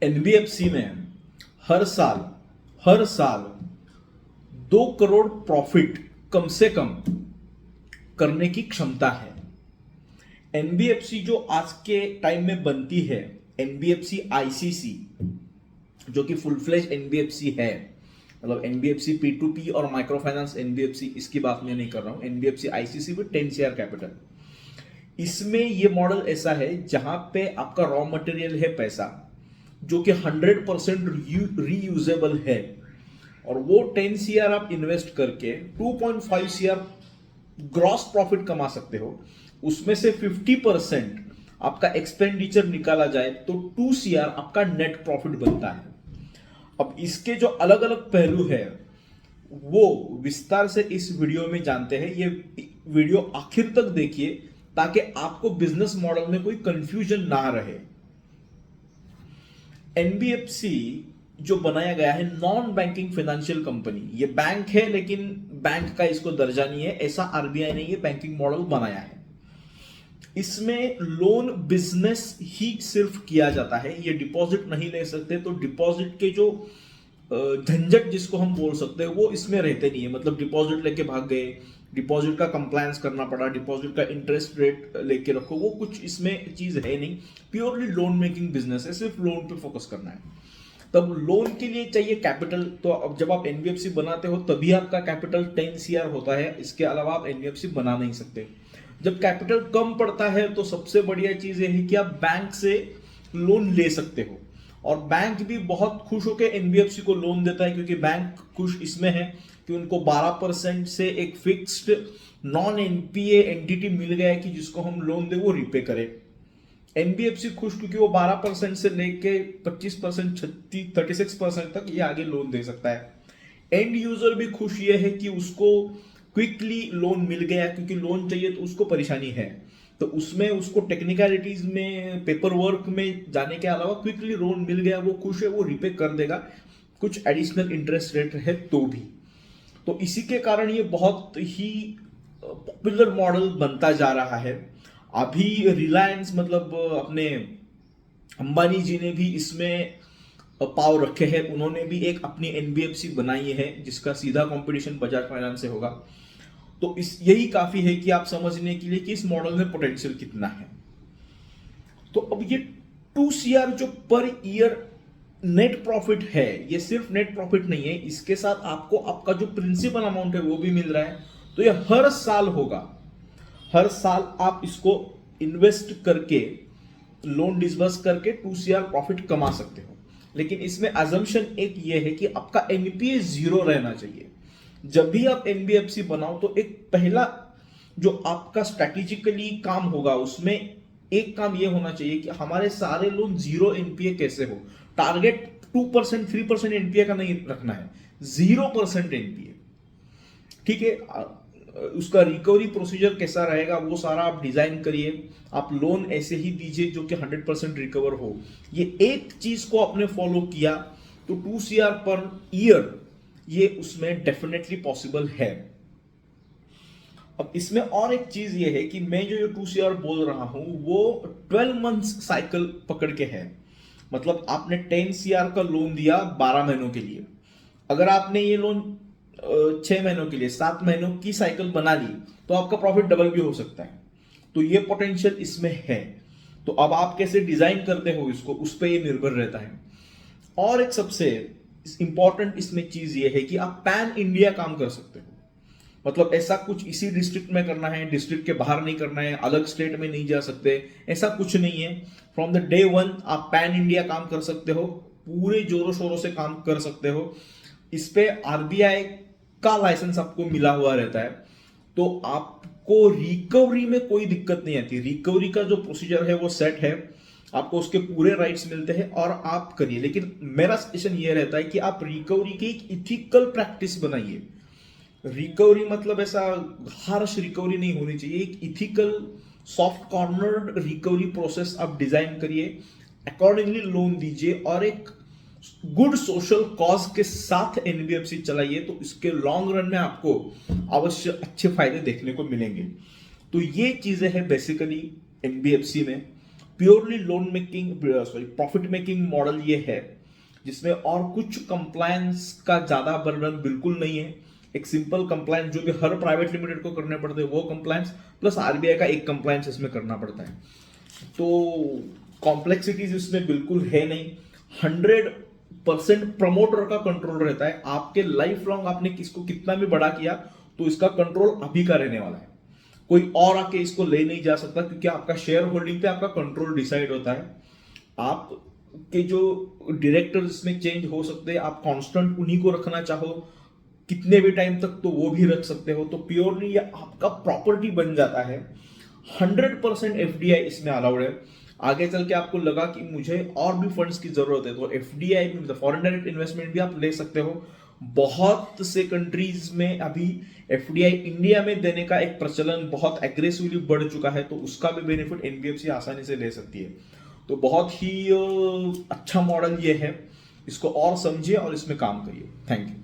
NBFC में हर साल 2 crore profit कम से कम करने की क्षमता है। एनबीएफसी जो आज के टाइम में बनती है, एनबीएफसी आईसीसी, जो कि फुल फ्लेज एनबीएफसी है, मतलब एनबीएफसी P2P और माइक्रो फाइनेंस एनबीएफसी, इसकी बात मैं नहीं कर रहा हूं। NBFC ICC with 10 CR capital, इसमें ये मॉडल ऐसा है जहां पे आपका रॉ मटेरियल है पैसा, जो कि 100% रीयूजेबल है, और वो 10 CR आप इन्वेस्ट करके 2.5 CR ग्रॉस प्रॉफिट कमा सकते हो। उसमें से 50% आपका एक्सपेंडिचर निकाला जाए तो 2 CR आपका नेट प्रॉफिट बनता है। अब इसके जो अलग अलग पहलू है वो विस्तार से इस वीडियो में जानते हैं। ये वीडियो आखिर तक देखिए ताकि आपको बिजनेस मॉडल में कोई कंफ्यूजन ना रहे। एनबीएफसी जो बनाया गया है नॉन बैंकिंग फाइनेंशियल कंपनी, ये बैंक है लेकिन बैंक का इसको दर्जा नहीं है, ऐसा आरबीआई ने ये बैंकिंग मॉडल बनाया है। इसमें लोन बिजनेस ही सिर्फ किया जाता है, ये डिपॉजिट नहीं ले सकते। तो डिपॉजिट के जो झंझट जिसको हम बोल सकते हैं वो इसमें रहते नहीं है। मतलब डिपॉजिट लेके भाग गए, डिपॉजिट का कंप्लायंस करना पड़ा, डिपॉजिट का इंटरेस्ट रेट लेके रखो, वो कुछ इसमें चीज है नहीं। प्योरली लोन मेकिंग बिजनेस है, सिर्फ लोन पे फोकस करना है। तब लोन के लिए चाहिए कैपिटल, तो अब जब आप एनबीएफसी बनाते हो तभी आपका कैपिटल 10 CR होता है, इसके अलावा आप एनबीएफसी बना नहीं सकते। जब कैपिटल कम पड़ता है तो सबसे बढ़िया चीज ये है कि आप बैंक से लोन ले सकते हो, और बैंक भी बहुत खुश होकर एनबीएफसी को लोन देता है, क्योंकि बैंक खुश इसमें है कि उनको 12% से एक फिक्स्ड नॉन एनपीए एंटिटी मिल गया है कि जिसको हम लोन दे वो रिपे करे। एनबीएफसी खुश क्योंकि वो 12% से लेके 25%, 36% तक ये आगे लोन दे सकता है। एंड यूजर भी खुश ये है कि उसको क्विकली लोन मिल गया, क्योंकि लोन चाहिए तो उसको परेशानी है, तो उसमें उसको टेक्निकलिटीज में, पेपर वर्क में जाने के अलावा क्विकली लोन मिल गया, वो खुश है, वो रिपे कर देगा, कुछ एडिशनल इंटरेस्ट रेट है तो भी। तो इसी के कारण ये बहुत ही पॉपुलर मॉडल बनता जा रहा है। अभी रिलायंस, मतलब अपने अंबानी जी ने भी इसमें पाव रखे हैं, उन्होंने भी एक अपनी एनबीएफसी बनाई है जिसका सीधा कंपटीशन बजाज फाइनेंस से होगा। तो इस यही काफी है कि आप समझने के लिए कि इस मॉडल में पोटेंशियल कितना है। तो अब ये 2 CR जो पर ईयर नेट प्रॉफिट है, ये सिर्फ नेट प्रॉफिट नहीं है, इसके साथ आपको आपका जो प्रिंसिपल अमाउंट है वो भी मिल रहा है। तो ये हर साल होगा, हर साल आप इसको इन्वेस्ट करके, लोन डिसबर्स करके 2 CR प्रॉफिट कमा सकते हो। लेकिन इसमें अजम्पशन एक ये है कि आपका एनपीए 0 रहना चाहिए। जब भी आप एनबीएफसी बनाओ तो एक पहला जो आपका स्ट्रेटेजिकली काम होगा, उसमें एक काम ये होना चाहिए कि हमारे सारे लोन 0 एनपीए कैसे हो। टारगेट 2% 3% एनपीए का नहीं रखना है, 0% एनपीए। ठीक है, उसका रिकवरी प्रोसीजर कैसा रहेगा वो सारा आप डिजाइन करिए। आप लोन ऐसे ही दीजिए जो कि 100% रिकवर हो। ये एक चीज को आपने फॉलो किया तो 2 CR पर ईयर ये उसमें डेफिनेटली पॉसिबल है। अब इसमें और एक चीज ये है कि मैं जो ये 2 CR बोल रहा हूं वो 12 मंथ्स साइकिल पकड़ के है। मतलब आपने 10 CR का लोन दिया 12 महीनों के लिए, अगर आपने ये लोन 6 महीनों के लिए 7 महीनों की साइकिल बना ली तो आपका प्रॉफिट डबल भी हो सकता है। तो ये पोटेंशियल इसमें है। तो अब आप कैसे डिजाइन करते हो इसको, उस पर ये निर्भर रहता है। और एक सबसे इंपॉर्टेंट इसमें चीज ये है कि आप पैन इंडिया काम कर सकते हो। मतलब ऐसा कुछ इसी डिस्ट्रिक्ट में करना है, डिस्ट्रिक्ट के बाहर नहीं करना है, अलग स्टेट में नहीं जा सकते, ऐसा कुछ नहीं है। फ्रॉम द डे वन आप पैन इंडिया काम कर सकते हो, पूरे जोरों शोरों से काम कर सकते हो। इस पे आरबीआई का लाइसेंस आपको मिला हुआ रहता है, तो आपको रिकवरी में कोई दिक्कत नहीं आती। रिकवरी का जो प्रोसीजर है वो सेट है, आपको उसके पूरे राइट्स मिलते हैं और आप करिए। लेकिन मेरा सजेशन ये रहता है कि आप रिकवरी की एक इथिकल प्रैक्टिस बनाइए। रिकवरी मतलब ऐसा हार्श रिकवरी नहीं होनी चाहिए, एक ethical soft cornered recovery process आप डिजाइन करिए, अकॉर्डिंगली लोन दीजिए और एक गुड सोशल कॉज के साथ एनबीएफसी चलाइए, तो इसके लॉन्ग रन में आपको अवश्य अच्छे फायदे देखने को मिलेंगे। तो ये चीजें हैं बेसिकली एनबीएफसी में। Purely loan making profit making model ये है, जिसमें और कुछ कंप्लायंस का ज्यादा बर्डन बिल्कुल नहीं है। एक सिंपल कंप्लायंस जो भी हर प्राइवेट लिमिटेड को करने पड़ते हैं वो कंप्लायंस, प्लस आरबीआई का एक कंप्लायंस इसमें करना पड़ता है। तो कॉम्प्लेक्सिटीज इसमें बिल्कुल है नहीं। 100% प्रमोटर का कंट्रोल रहता है। आपके लाइफ लॉन्ग आपने किसको कितना भी बड़ा किया तो इसका कंट्रोल अभी का रहने वाला है। कोई और आके इसको ले नहीं जा सकता, क्योंकि आपका शेयर होल्डिंग पे आपका कंट्रोल डिसाइड होता है। आप के जो डायरेक्टर्स इसमें चेंज हो सकते हैं, आप कांस्टेंट उन्हीं को रखना चाहो कितने भी टाइम तक तो वो भी रख सकते हो। तो प्योरली ये आपका प्रॉपर्टी बन जाता है। 100% एफडीआई इसमें अलाउड है। आगे चल के आपको लगा कि मुझे और भी फंड्स की जरूरत है तो एफडीआई भी, मतलब फॉरेन डायरेक्ट इन्वेस्टमेंट भी आप ले सकते हो। बहुत से कंट्रीज में अभी एफडीआई इंडिया में देने का एक प्रचलन बहुत एग्रेसिवली बढ़ चुका है, तो उसका भी बेनिफिट एनबीएफसी आसानी से ले सकती है। तो बहुत ही अच्छा मॉडल ये है, इसको और समझिए और इसमें काम करिए। Thank you.